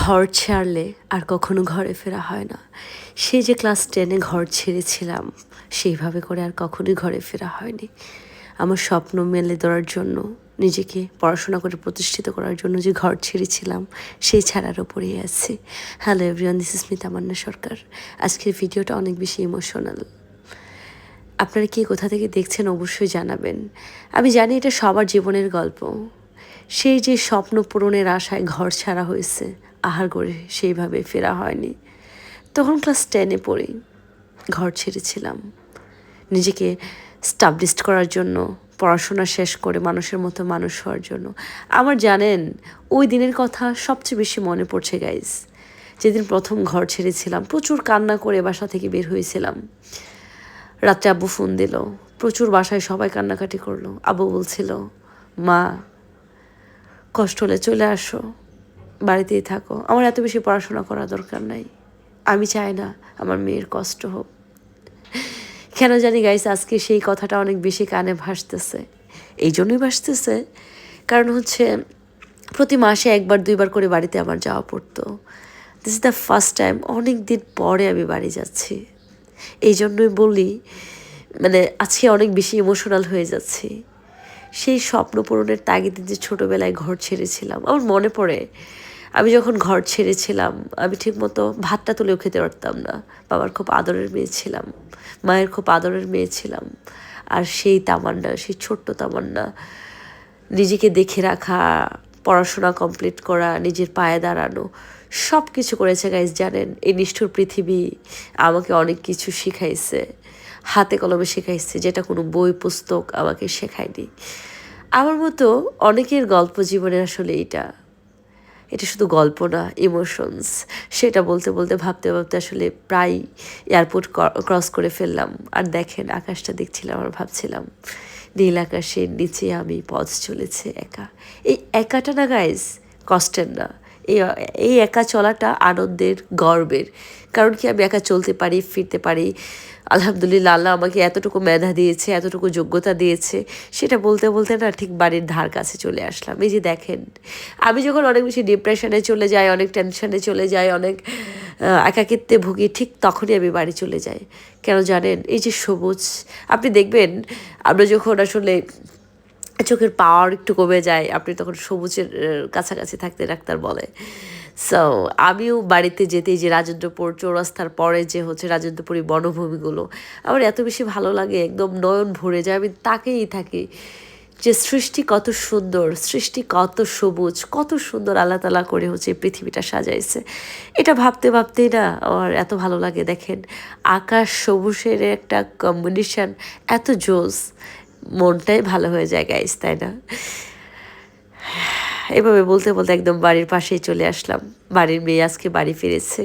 ঘর ছাড়লে আর কখনো ঘরে ফেরা হয় না। সেই যে ক্লাস 10-এ ঘর ছেড়েছিলাম, সেইভাবে করে আর কখনোই ঘরে ফেরা হয়নি। আমার স্বপ্ন মেলে ধরার জন্য, নিজেকে পড়াশোনা করে প্রতিষ্ঠিত করার জন্য যে ঘর ছেড়েছিলাম, সেই ছাড়ার ওপরেই আছি। Hello everyone, this is me Tamanna Sarkar. আজকের ভিডিওটা অনেক বেশি ইমোশনাল। আপনারা কে কোথা থেকে দেখছেন অবশ্যই জানাবেন। আমি জানি এটা সবার জীবনের গল্প। সেই যে স্বপ্ন পূরণের আশায় ঘর ছাড়া হয়েছে, আহার করে সেইভাবে ফেরা হয়নি। তখন ক্লাস 10-এ পড়ি, ঘর ছেড়েছিলাম নিজেকে স্টাবলিশড করার জন্য, পড়াশোনা শেষ করে মানুষের মতো মানুষ হওয়ার জন্য। আমার জানেন ওই দিনের কথা সবচেয়ে বেশি মনে পড়ছে গাইজ। যেদিন প্রথম ঘর ছেড়েছিলাম, প্রচুর কান্না করে বাসা থেকে বের হয়েছিলাম। রাত্রে আব্বু ফোন দিল, প্রচুর বাসায় সবাই কান্নাকাটি করলো। আব্বু বলছিল, মা কষ্ট হলে চলে আসো, বাড়িতেই থাকো, আমার এত বেশি পড়াশোনা করা দরকার নাই, আমি চাই না আমার মেয়ের কষ্ট হোক। কেন জানি গাইস আজকে সেই কথাটা অনেক বেশি কানে ভাসতেছে। এই জন্যই ভাসতেছে কারণ হচ্ছে প্রতি মাসে 1-2বার করে বাড়িতে আমার যাওয়া পড়তো। This is the first time অনেক দিন পরে আমি বাড়ি যাচ্ছি। এই জন্যই বলি, মানে আজকে অনেক বেশি ইমোশনাল হয়ে যাচ্ছি। সেই স্বপ্ন পূরণের তাগিদে যে ছোটোবেলায় ঘর ছেড়েছিলাম, আমার মনে পড়ে আমি যখন ঘর ছেড়েছিলাম, আমি ঠিকমতো ভাতটা তুলেও খেতে পারতাম না। বাবার খুব আদরের মেয়ে ছিলাম, মায়ের খুব আদরের মেয়ে ছিলাম। আর সেই তামান্না, সেই ছোট্ট তামান্না, নিজেকে দেখে রাখা, পড়াশোনা কমপ্লিট করা, নিজের পায়ে দাঁড়ানো, সব কিছু করেছে গাইজ। জানেন এই নিষ্ঠুর পৃথিবী আমাকে অনেক কিছু শিখাইছে, হাতে কলমে শেখাইছে, যেটা কোনো বই পুস্তক আমাকে শেখায়নি। আমার মতো অনেকের গল্প জীবনে আসলে এটা শুধু গল্প না, ইমোশনস। সেটা বলতে বলতে ভাবতে ভাবতে আসলে প্রায় এয়ারপোর্ট ক্রস করে ফেললাম। আর দেখেন আকাশটা দেখছিলাম আর ভাবছিলাম, নীল আকাশের নিচে আমি পথ চলেছে একা। এই একাটা না গাইজ কষ্টের না, এই একা চলাটা আনন্দের, গর্বের। কারণ কি আমি একা চলতে পারি, ফিরতে পারি। আলহামদুলিল্লাহ, আল্লাহ আমাকে এতটুকু মেধা দিয়েছে, এতটুকু যোগ্যতা দিয়েছে। সেটা বলতে বলতে না ঠিক বাড়ির ধার কাছে চলে আসলাম। এই যে দেখেন, আমি যখন অনেক বেশি ডিপ্রেশনে চলে যাই, অনেক টেনশনে চলে যাই, অনেক একাকিত্বে ভুগি, ঠিক তখনই আমি বাড়ি চলে যাই। কেন জানেন, এই যে সবুজ, আপনি দেখবেন আমরা যখন আসলে চোখের পাওয়ার একটু কমে যায়, আপনি তখন সবুজের কাছাকাছি থাকতে ডাক্তার বলে। সো আমিও বাড়িতে যেতেই যে রাজেন্দ্রপুর চৌরাস্তার পরে যে হচ্ছে রাজেন্দ্রপুরী বনভূমিগুলো আমার এত বেশি ভালো লাগে, একদম নয়ন ভরে যায়, আমি তাকেই থাকি যে সৃষ্টি কত সুন্দর, সৃষ্টি কত সবুজ, কত সুন্দর আল্লাহ তাআলা করে হচ্ছে পৃথিবীটা সাজাইছে। এটা ভাবতে ভাবতেই না আমার এত ভালো লাগে। দেখেন আকাশ সবুজের একটা কম্বিনেশন এত জোস, মনটাই ভালো হয়ে যায় গাইস, তাই না? এভাবে বলতে বলতে একদম বাড়ির পাশেই চলে আসলাম। বাড়ির মেয়ে আজকে বাড়ি ফিরেছে,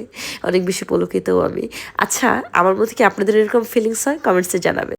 অনেক বেশি পুলকিতও আমি। আচ্ছা, আমার মধ্যে কি আপনাদের এরকম ফিলিংস হয়? কমেন্টসে জানাবেন।